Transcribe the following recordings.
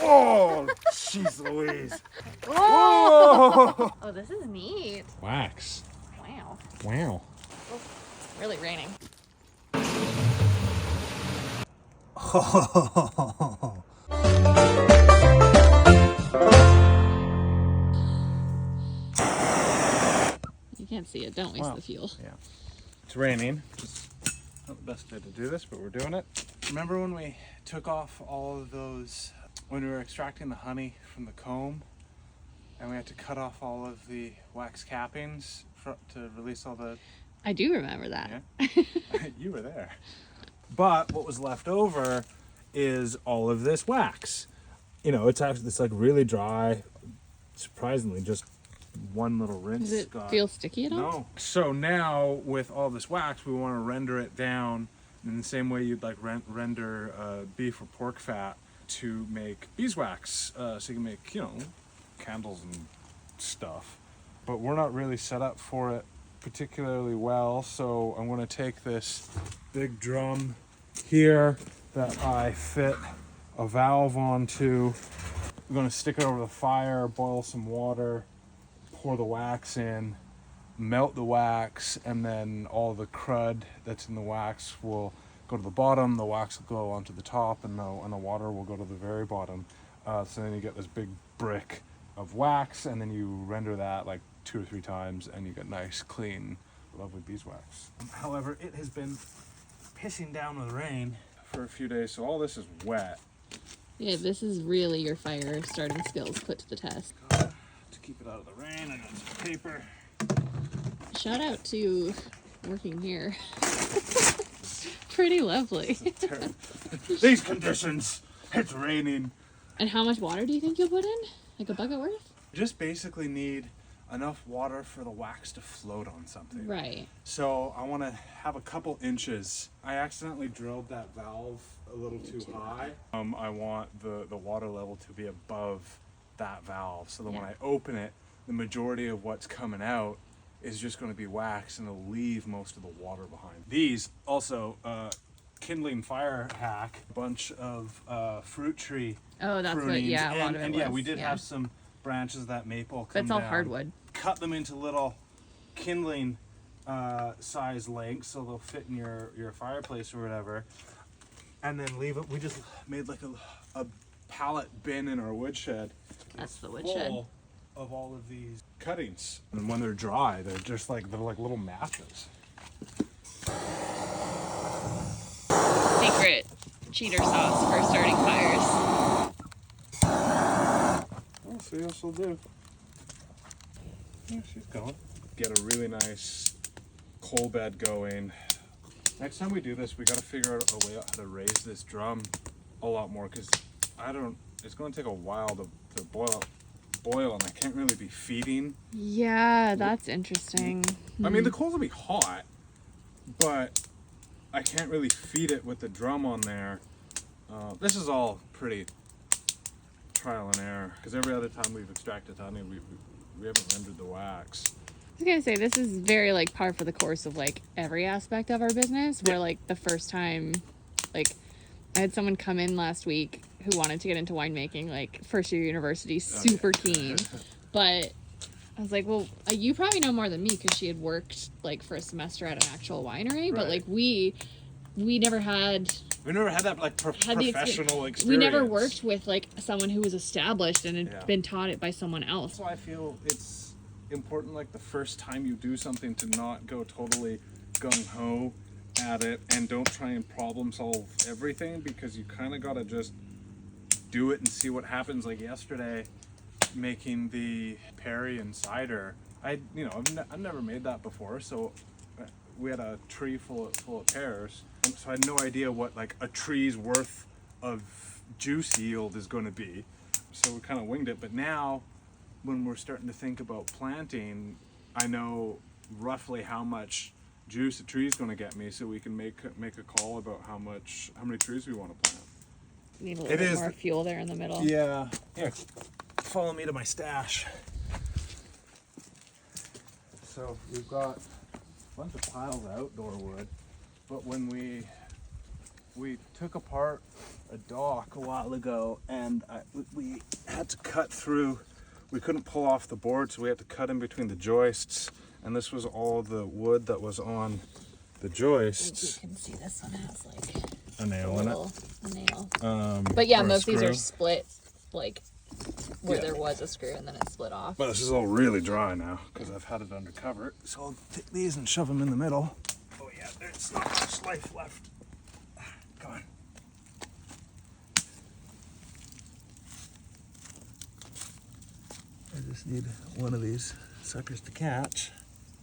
Oh, jeez Louise. Oh, oh, this is neat. Wax. Wow. Wow. Oh, really raining. You can't see it. Don't waste the fuel. Yeah. It's raining. It's not the best day to do this, but we're doing it. Remember when we took off all of those, when we were extracting the honey from the comb, and we had to cut off all of the wax cappings to release all the... I do remember that. Yeah? You were there. But what was left over is all of this wax. You know, it's actually, it's like really dry, surprisingly, just one little rinse. Does it feel sticky at all? No. So now with all this wax, we want to render it down in the same way you'd like render beef or pork fat to make beeswax, so you can make, you know, candles and stuff. But we're not really set up for it particularly well, so I'm going to take this big drum here that I fit a valve onto. I'm going to stick it over the fire, boil some water, pour the wax in, melt the wax, and then all the crud that's in the wax will go to the bottom, the wax will go onto the top, and the water will go to the very bottom. So then you get this big brick of wax, and then you render that like 2 or 3 times, and you get nice, clean, lovely beeswax. However, it has been pissing down with rain for a few days, so all this is wet. Yeah, this is really your fire starting skills put to the test. To keep it out of the rain, I got some paper. Shout out to working here. Pretty lovely. These conditions, it's raining. And how much water do you think you'll put in? Like a bucket worth? Just basically need enough water for the wax to float on something. Right. So I want to have a couple inches. I accidentally drilled that valve a little too high. I want the water level to be above that valve, so that when I open it, the majority of what's coming out is just going to be wax, and it'll leave most of the water behind. These also kindling fire hack, a bunch of fruit tree. Oh, that's prunings. what, yeah, a lot of it and was. yeah, we did have some branches of that maple come But it's all down, hardwood. cut them into little kindling size lengths so they'll fit in your fireplace or whatever, and then leave it. We just made like a pallet bin in our woodshed. That's the woodshed. Of all of these cuttings, and when they're dry, they're like little matches. Secret cheater sauce for starting fires. We'll see what she'll do. Yeah, she's going. Get a really nice coal bed going. Next time we do this, we got to figure out a way out how to raise this drum a lot more, because it's going to take a while to boil, and I can't really be feeding. Yeah, that's interesting. I mean, the coals will be hot, but I can't really feed it with the drum on there. This is all pretty trial and error, because every other time we've extracted honey, we haven't rendered the wax. I was gonna say, this is very like par for the course of like every aspect of our business, where like the first time, like I had someone come in last week who wanted to get into winemaking, like first year university, super keen, but I was like, well, you probably know more than me, because she had worked like for a semester at an actual winery, but like we never had that like professional experience. We never worked with like someone who was established and had been taught it by someone else. That's why I feel it's important, like the first time you do something, to not go totally gung-ho at it and don't try and problem solve everything, because you kind of got to just do it and see what happens. Like yesterday, making the Perry and cider, I've never made that before, so we had a tree full of pears, so I had no idea what like a tree's worth of juice yield is going to be, so we kind of winged it. But now when we're starting to think about planting, I know roughly how much juice a tree is going to get me, so we can make a call about how many trees we want to plant. Need a little bit more fuel there in the middle. Yeah. Here, follow me to my stash. So we've got a bunch of piles of outdoor wood, but when we took apart a dock a while ago, and we had to cut through. We couldn't pull off the board, so we had to cut in between the joists, and this was all the wood that was on the joists. You can see this one has like A nail in it. a nail. But yeah, or a most of these screw. are split, like where Yeah. there was a screw and then it split off. But this is all really dry now because I've had it undercover. So I'll take these and shove them in the middle. Oh yeah, there's not much life left. Come on. I just need one of these suckers to catch.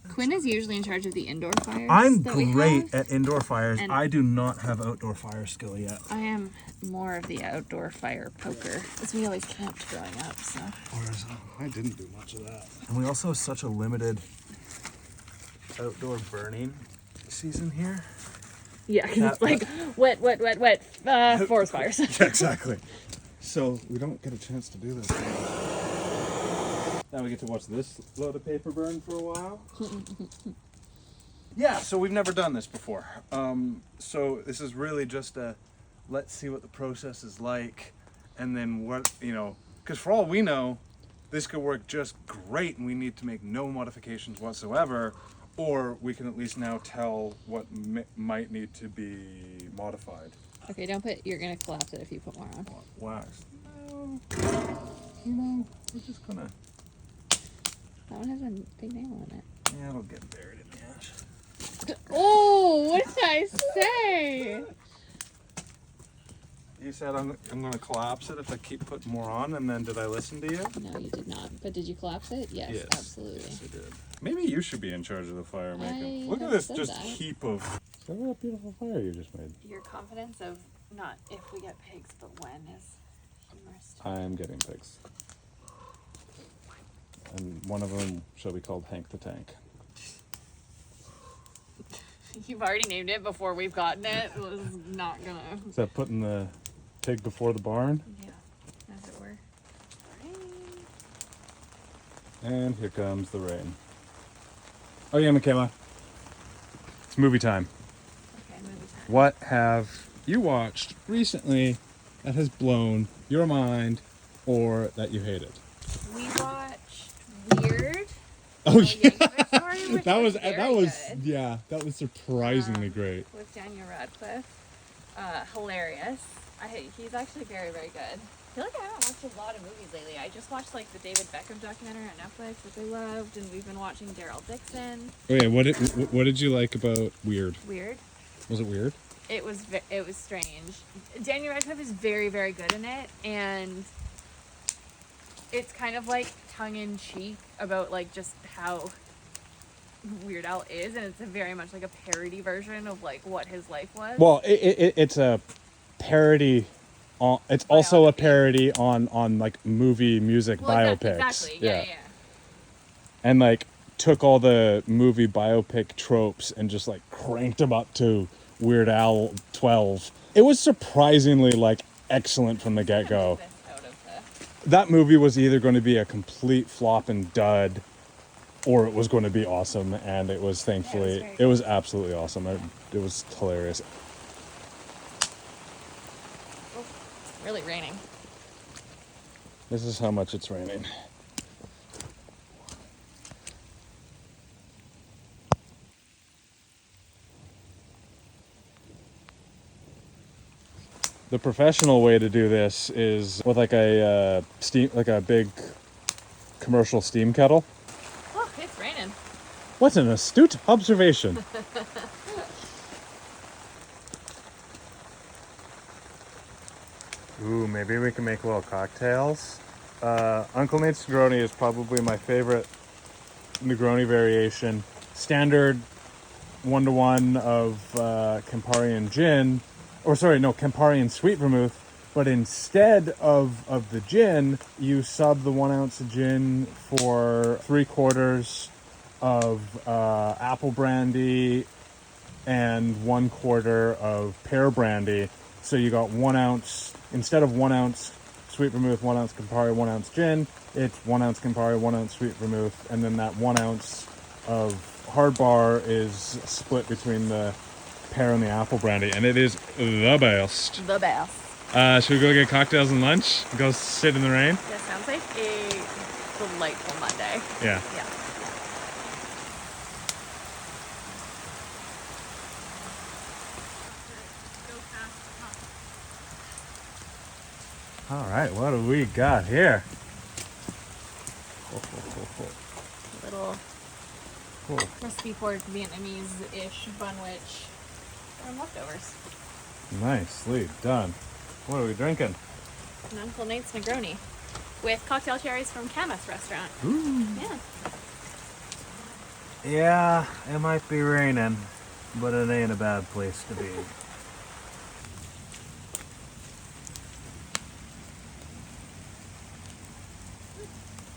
Quinn is usually in charge of the indoor fires. I'm that we great have. at indoor fires. and- I do not have outdoor fire skill yet. I am more of the outdoor fire poker, as we always camped growing up. So Whereas I didn't do much of that. And we also have such a limited outdoor burning season here. yeah, because it's like wet, forest fires. Yeah, exactly. So we don't get a chance to do this. Now we get to watch this load of paper burn for a while. Yeah, so we've never done this before. So this is really just a let's see what the process is like, and then what, because for all we know, this could work just great and we need to make no modifications whatsoever, or we can at least now tell what might need to be modified. Okay, don't put. You're gonna collapse it if you put more on. Wax. No, we're just gonna. That one has a big nail in it. Yeah, it'll get buried in the ash. Oh, what did I say? You said I'm going to collapse it if I keep putting more on, and then did I listen to you? No, you did not. But did you collapse it? Yes, absolutely. Yes, I did. Maybe you should be in charge of the fire making. I Look at have this said just that. heap of. Look at that beautiful fire you just made. Your confidence of not if we get pigs, but when is humorous. I am getting pigs. And one of them shall be called Hank the Tank. You've already named it before we've gotten it. It was not gonna. Is that putting the pig before the barn? Yeah, as it were. And here comes the rain. Oh yeah, Michaela. It's movie time. Okay, movie time. What have you watched recently that has blown your mind or that you hated? We watched Weird. Oh yeah. Story, which that was very good, yeah, that was surprisingly great. with Daniel Radcliffe. Hilarious. He's actually very, very good. I feel like I haven't watched a lot of movies lately. I just watched like the David Beckham documentary on Netflix, which I loved, and we've been watching Daryl Dixon. Oh yeah, what did you like about Weird? Weird. Was it weird? It was strange. Daniel Radcliffe is very, very good in it, and it's kind of like tongue-in-cheek about like just how Weird Al is, and it's very much like a parody version of like what his life was. Well, it's a parody. It's also a parody on like movie music biopics. Exactly. Yeah. And like took all the movie biopic tropes and just like cranked them up to Weird Al 12. It was surprisingly like excellent from the get-go. That movie was either going to be a complete flop and dud, or it was going to be awesome, and it was thankfully, it was absolutely awesome. It was hilarious. It's really raining. This is how much it's raining. The professional way to do this is with like a big commercial steam kettle. Oh, it's raining. What an astute observation. Ooh, maybe we can make little cocktails. Uncle Nate's Negroni is probably my favorite Negroni variation. Standard 1-to-1 of Campari and gin. Campari and sweet vermouth. But instead of the gin, you sub the 1 ounce of gin for 3/4 of apple brandy and 1/4 of pear brandy. So you got 1 ounce, instead of 1 ounce sweet vermouth, 1 ounce Campari, 1 ounce gin, it's 1 ounce Campari, 1 ounce sweet vermouth, and then that 1 ounce of hard bar is split between the pear and the apple brandy, and it is the best. The best. Should we go get cocktails and lunch? Go sit in the rain? That sounds like a delightful Monday. Yeah. Yeah. All right, what do we got here? Little Cool. crispy pork Vietnamese-ish bunwich from leftovers. Nicely done. What are we drinking? An Uncle Nate's Negroni with cocktail cherries from Camas restaurant. Ooh. Yeah. Yeah, it might be raining, but it ain't a bad place to be.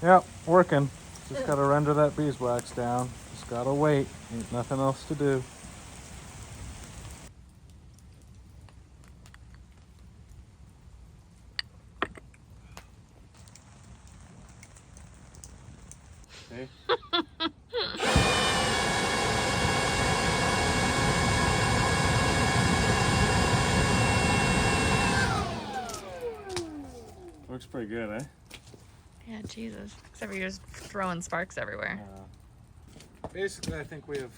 Yep, working. Just gotta render that beeswax down. Just gotta wait. Ain't nothing else to do. Okay. Looks pretty good, eh? Yeah, Jesus. Except for you're just throwing sparks everywhere. Basically, I think we have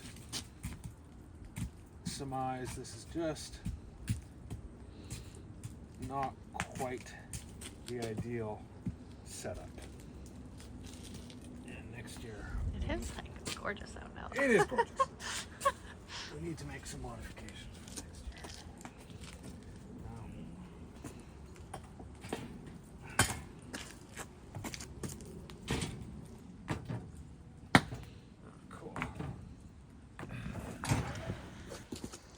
surmised this is just not quite the ideal setup. And next year, It is like gorgeous out now. it is gorgeous. We need to make some modifications for next year. Cool.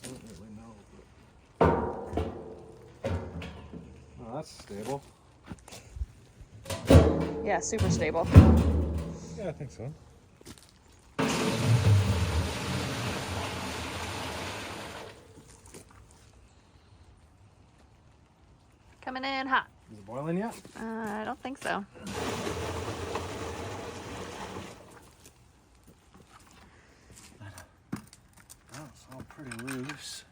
Don't really know. Oh, that's stable. Yeah, super stable. Yeah, I think so. Coming in hot. Is it boiling yet? I don't think so. Oh, it's all pretty loose.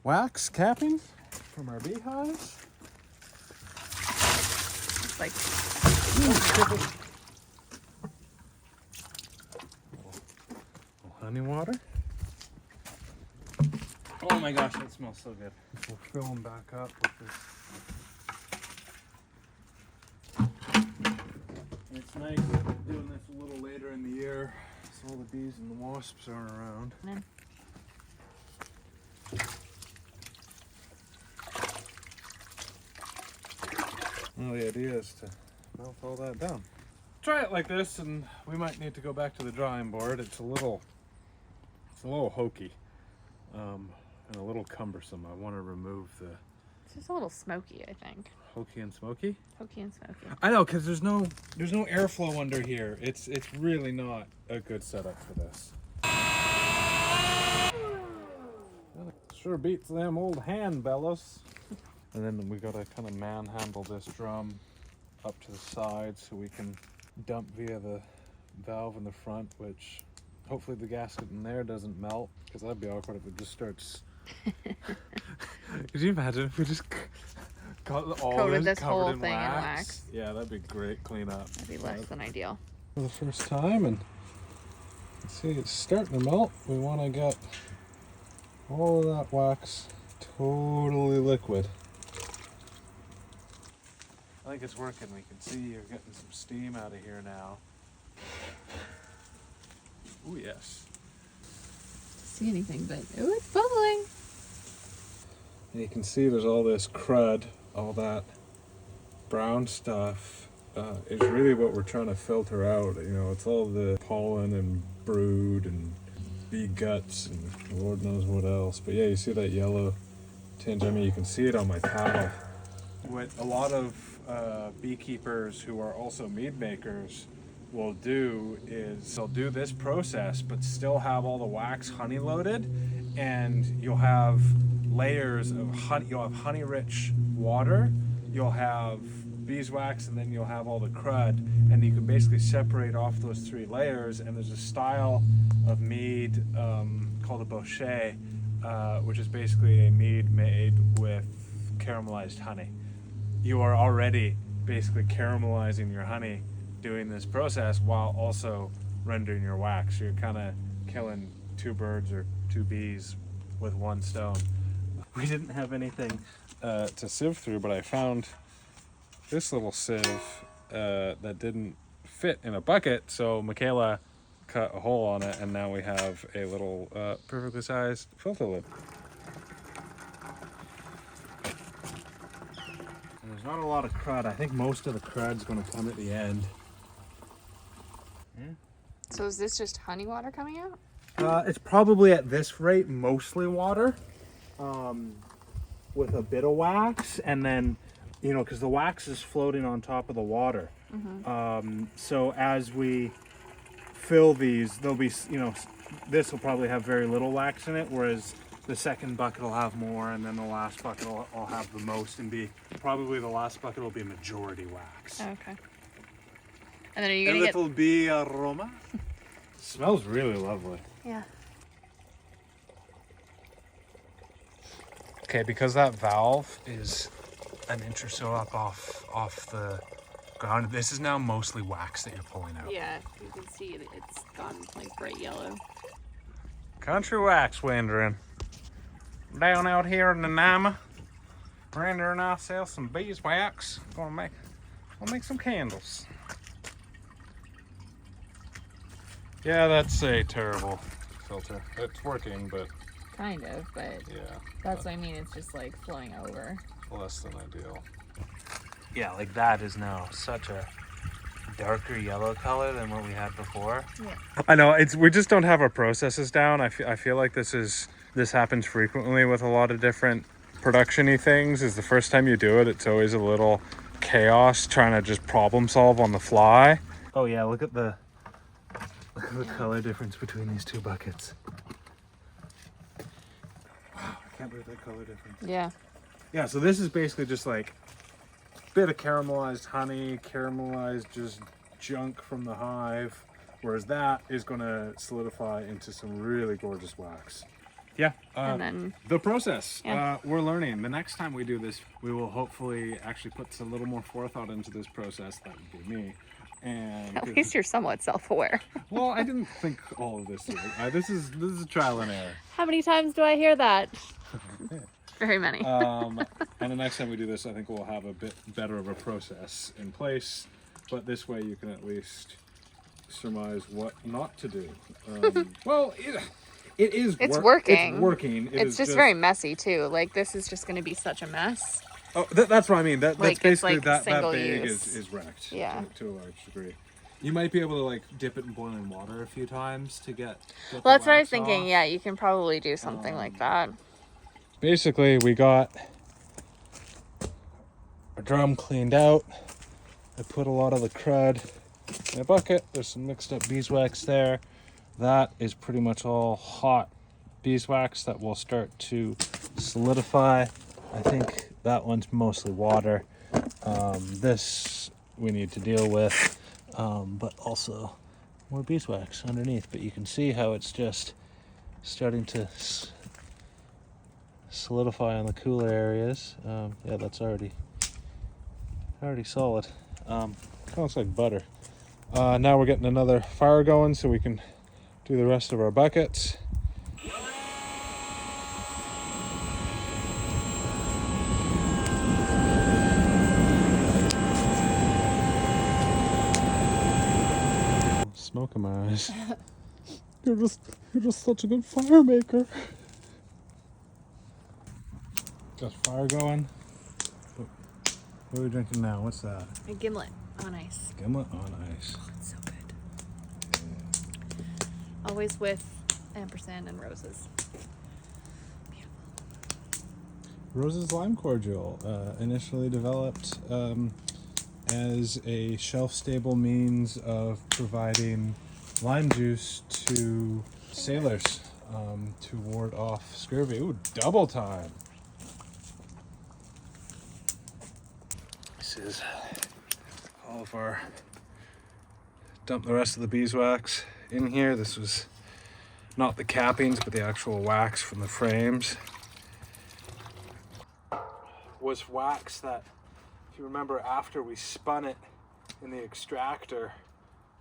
Wax capping from our beehives. It's like Little honey water. Oh my gosh, that smells so good. We'll fill them back up with this. It's nice doing this a little later in the year, so all the bees and the wasps aren't around. Mm. Well, the idea is to melt all that down. Try it like this, and we might need to go back to the drawing board. It's a little hokey, and a little cumbersome. I want to remove the It's just a little smoky, I think. hokey and smoky. Hokey and smoky. I know, because there's no airflow under here. It's really not a good setup for this. Sure beats them old hand bellows. And then we gotta kind of manhandle this drum up to the side so we can dump via the valve in the front, which hopefully the gasket in there doesn't melt, because that'd be awkward if it just starts. Could you imagine if we just got all Coated this covered whole in thing in wax? wax. Yeah, that'd be great cleanup. That'd be less than ideal. For the first time, and see, it's starting to melt. We want to get all of that wax totally liquid. I think it's working. We can see you're getting some steam out of here now. Oh yes. See anything, but oh, it's bubbling. And you can see there's all this crud, all that brown stuff is really what we're trying to filter out. You know, it's all the pollen and brood and bee guts and Lord knows what else. But yeah, you see that yellow tinge. I mean, you can see it on my paddle. What a lot of beekeepers who are also mead makers will do is they'll do this process but still have all the wax honey loaded, and you'll have layers of honey. You'll have honey rich water, you'll have beeswax, and then you'll have all the crud, and you can basically separate off those three layers. And there's a style of mead called a bochet which is basically a mead made with caramelized honey. You are already basically caramelizing your honey doing this process while also rendering your wax. So you're kind of killing two birds or two bees with one stone. We didn't have anything to sieve through, but I found this little sieve that didn't fit in a bucket, so Michaela cut a hole on it, and now we have a little perfectly sized filter lid. And there's not a lot of crud. I think most of the crud's going to come at the end. So is this just honey water coming out? It's probably at this rate mostly water, with a bit of wax, and then, you know, because the wax is floating on top of the water. So as we fill these, there'll be, you know, this will probably have very little wax in it, whereas the second bucket will have more, and then the last bucket will have the most, and be probably the last bucket will be majority wax. Okay. And then are you A gonna get? little bee aroma. Smells really lovely. Yeah. Okay, because that valve is an inch or so up off the ground, this is now mostly wax that you're pulling out. Yeah, you can see it's gone like bright yellow. Country wax rendering. Down out here in Nanaima, rendering ourselves some beeswax. Gonna make some candles. Yeah, that's a terrible filter. It's working, but Kind of, but yeah, that's what I mean. It's just like flowing over. less than ideal. Yeah, like that is now such a darker yellow color than what we had before. Yeah. I know, we just don't have our processes down. I feel like this happens frequently with a lot of different production-y things. Is the first time you do it, it's always a little chaos trying to just problem solve on the fly. Oh yeah, look at the color difference between these two buckets. Wow, I can't believe that color difference. Yeah. Yeah, so this is basically just like a bit of caramelized honey, caramelized just junk from the hive, whereas that is going to solidify into some really gorgeous wax. Yeah, And then the process. Yeah. We're learning. The next time we do this, we will hopefully actually put a little more forethought into this process. That would be me. And at least you're somewhat self-aware. well, I didn't think all of this through. This is trial and error. How many times do I hear that? Very many. And the next time we do this, I think we'll have a bit better of a process in place. But this way, you can at least surmise what not to do. Well, it is. It's working. It's working. It's just very messy too. Like this is just going to be such a mess. Oh, that's what I mean. That's Like, it's basically like that single bag use. is wrecked. Yeah. To a large degree. You might be able to like dip it in boiling water a few times to get Well, that's the what I was wax thinking. off. Yeah, you can probably do something like that. Basically, we got a drum cleaned out. I put a lot of the crud in a bucket. There's some mixed up beeswax there. That is pretty much all hot beeswax that will start to solidify. I think that one's mostly water. This we need to deal with, but also more beeswax underneath. But you can see how it's just starting to solidify on the cooler areas. Yeah, that's already solid. Kind of looks like butter. Now we're getting another fire going so we can do the rest of our buckets. Smoke in my eyes. You're just such a good fire maker. Got fire going. What are we drinking now? What's that? A gimlet on ice. Gimlet on ice. Oh, it's so good. Always with ampersand and roses. Beautiful. Rose's lime cordial, initially developed as a shelf-stable means of providing lime juice to sailors to ward off scurvy. Ooh, double time. This is all of our, dump the rest of the beeswax in here. This was not the cappings, but the actual wax from the frames, was wax that, if you remember, after we spun it in the extractor,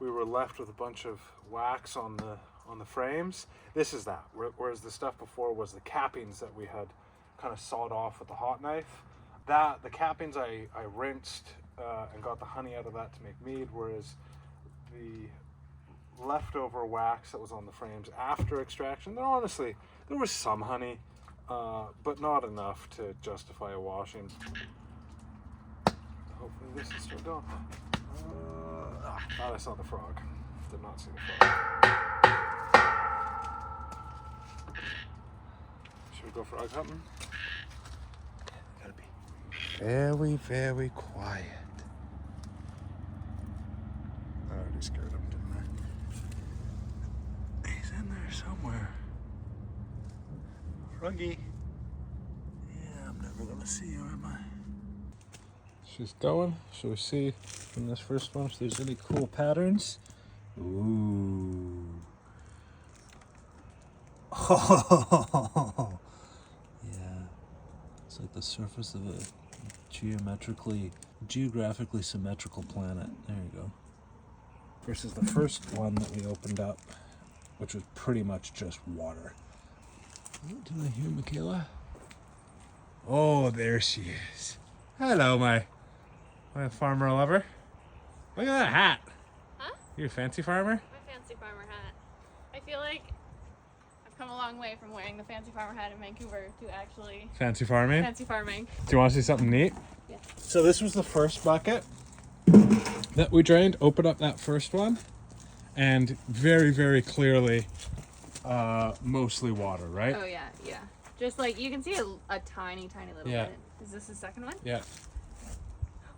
we were left with a bunch of wax on the frames. This is that, whereas the stuff before was the cappings that we had kind of sawed off with the hot knife. The cappings I rinsed and got the honey out of that to make mead, whereas the leftover wax that was on the frames after extraction, there was some honey, but not enough to justify a washing. Hopefully this is still going. Thought I saw the frog. Did not see the frog. Should we go frog hunting? Gotta be very, very quiet. I already scared him, didn't I? He's in there somewhere. Froggy. Yeah, I'm never gonna see you, am I? She's going. Shall we see from this first one if there's any cool patterns? Ooh. Oh. Yeah. It's like the surface of a geographically symmetrical planet. There you go. Versus the first one that we opened up, which was pretty much just water. Oh, did I hear Michaela? Oh, there she is. Hello, my farmer lover. Look at that hat. Huh? You a fancy farmer? My fancy farmer hat. I feel like I've come a long way from wearing the fancy farmer hat in Vancouver to actually Fancy farming? fancy farming. Do you want to see something neat? Yeah. So this was the first bucket that we drained. Open up that first one, and very, very clearly, mostly water, right? Oh yeah, yeah. Just like you can see a tiny, tiny little bit. Is this the second one? Yeah.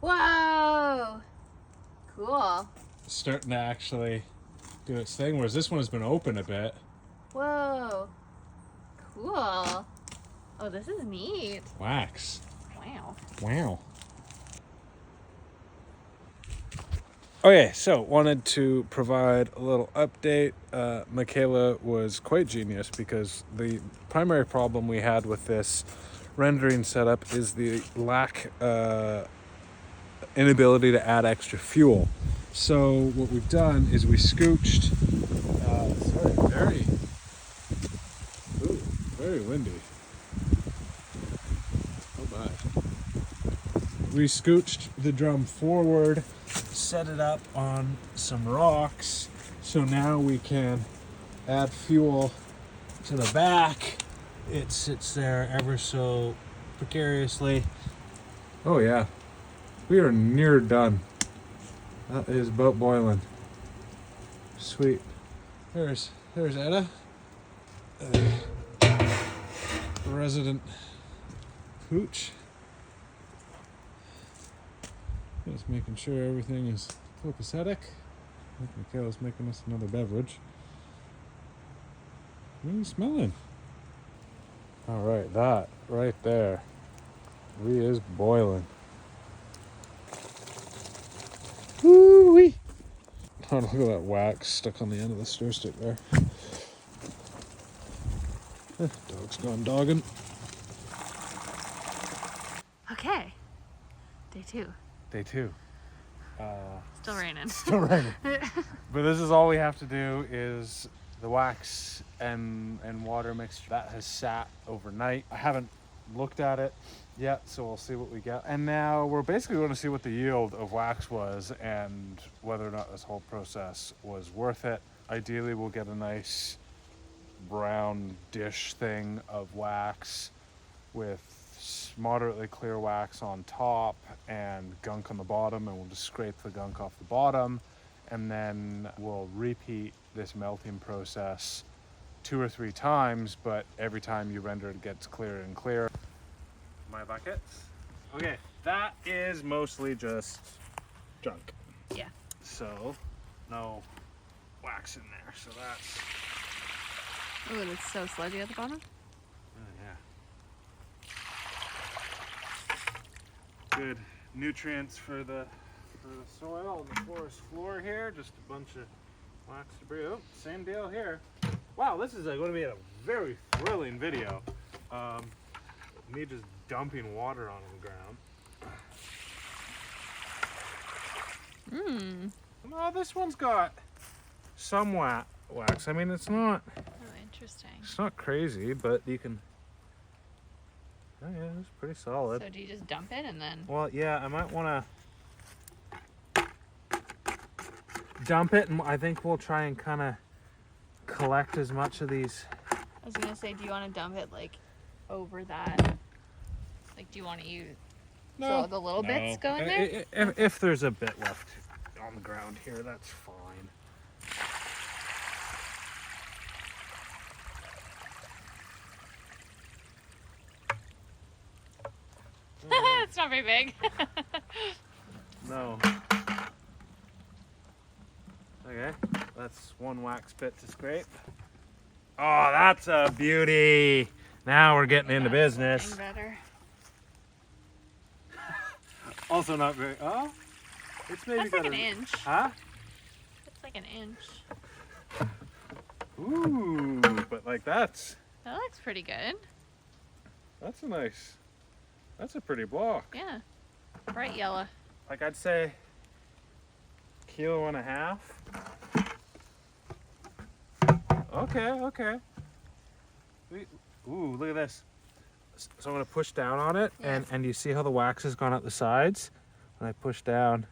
Whoa! Cool. Starting to actually do its thing, whereas this one has been open a bit. Whoa. Cool. Oh, this is neat. Wax. Wow. Wow. Okay, so wanted to provide a little update. Michaela was quite genius because the primary problem we had with this rendering setup is the inability to add extra fuel. So what we've done is we scooched, very windy. Oh my. We scooched the drum forward, set it up on some rocks, so now we can add fuel to the back. It sits there ever so precariously. Oh yeah, we are near done. That is about boiling. Sweet. There's Etta, resident pooch. Just making sure everything is copacetic. I think Michaela's making us another beverage. What are you smelling? All right, that right there. We is boiling. Woo-wee! Oh, look at that wax stuck on the end of the stir stick there. Dog's gone dogging. Okay. Day 2. Day 2. Still raining. Still raining. But this is all we have to do is the wax and water mixture that has sat overnight. I haven't looked at it yet, so we'll see what we get. And now we're basically going to see what the yield of wax was and whether or not this whole process was worth it. Ideally, we'll get a nice brown dish thing of wax with moderately clear wax on top and gunk on the bottom, and we'll just scrape the gunk off the bottom, and then we'll repeat this melting process 2 or 3 times, but every time you render it gets clearer and clearer. My buckets. Okay, that is mostly just junk. Yeah. So no wax in there, so that's Oh, it's so sludgy at the bottom. yeah. Good nutrients for the soil and the forest floor here. Just a bunch of wax debris. Oh, same deal here. Wow, this is going to be a very thrilling video. Me just dumping water on the ground. No, this one's got some wax. I mean, it's not. Oh, interesting. It's not crazy, but you can. Oh yeah, it's pretty solid. So do you just dump it and then? Well, yeah, I might want to dump it, and I think we'll try and kind of collect as much of these. I was gonna say, do you want to dump it like over that? Like, do you want to use so the little bits go in there? If there's a bit left on the ground here, that's fine. It's not very big. No. Okay, that's one wax bit to scrape. Oh, that's a beauty. Now we're getting into business. Better. Also not very, oh, it's maybe That's like an inch. Huh? It's like an inch. Ooh, but like that's That looks pretty good. that's a pretty block. Yeah. Bright yellow. Like I'd say 1.5 kilos. Okay. Ooh, look at this. So I'm gonna push down on it, Yeah. and you see how the wax has gone up the sides? When I push down,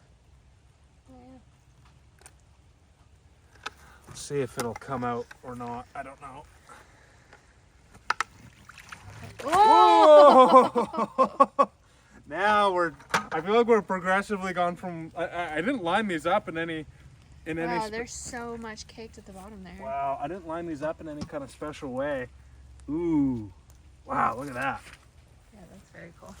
let's see if it'll come out or not. I don't know. Oh! Now I feel like we're progressively gone from. I didn't line these up in any. Wow, there's so much caked at the bottom there. Wow, I didn't line these up in any kind of special way. Ooh, wow, look at that. Yeah, that's very cool.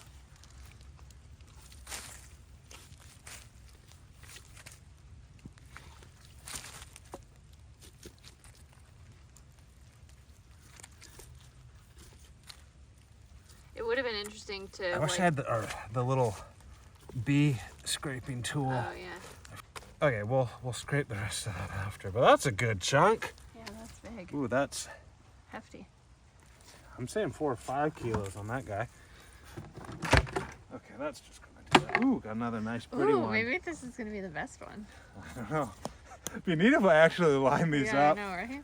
It would have been interesting to. I wish I had the little bee scraping tool. Oh yeah. Okay, we'll scrape the rest of that after. But that's a good chunk. Yeah, that's big. Ooh, that's. Hefty. I'm saying 4 or 5 kilos on that guy. Okay, that's just gonna do that. Ooh, got another nice pretty Ooh, one. maybe this is gonna be the best one. I don't know. It'd be neat if I actually line these Yeah, up. I know, right?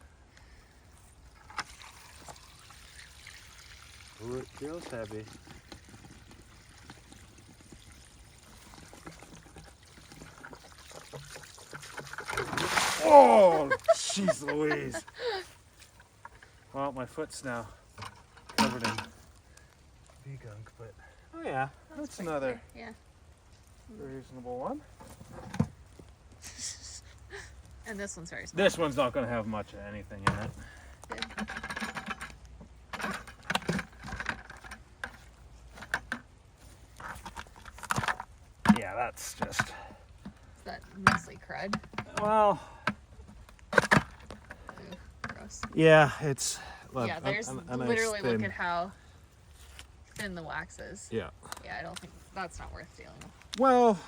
Ooh, it feels heavy. Oh, jeez Louise. Well, my foot's now covered in bee gunk, but oh yeah, that's pretty another fair. Yeah. reasonable one. And this one's very small. This one's not going to have much of anything in it. Good. Yeah, that's just. Is that mostly crud? Well, Ooh, gross. yeah, it's. Look, Yeah, there's a nice literally look thin- at how thin the wax is. Yeah. Yeah, I don't think that's not worth dealing with. Well,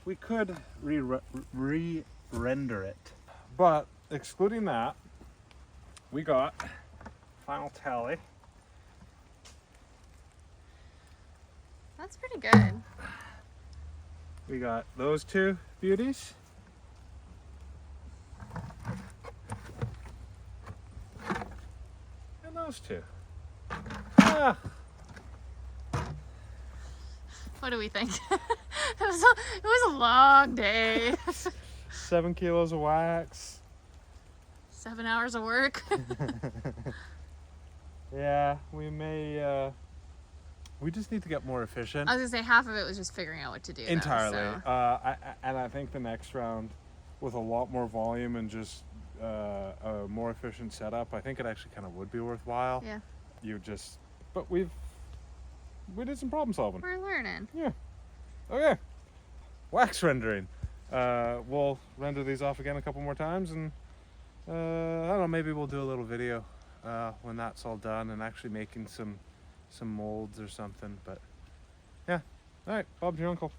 we could re-render it, but excluding that, we got final tally. That's pretty good. We got those two beauties. And those two. Ah, What do we think? it was a long day. 7 kilos of wax. 7 hours of work. Yeah, we may, we just need to get more efficient. I was gonna say half of it was just figuring out what to do. though, Entirely. so- And I think the next round, with a lot more volume and just a more efficient setup, I think it actually kind of would be worthwhile. Yeah, But we did some problem solving. we're learning. Yeah. Okay. Wax rendering. We'll render these off again a couple more times, and I don't know, maybe we'll do a little video when that's all done and actually making some molds or something. But yeah. All right. Bob's your uncle.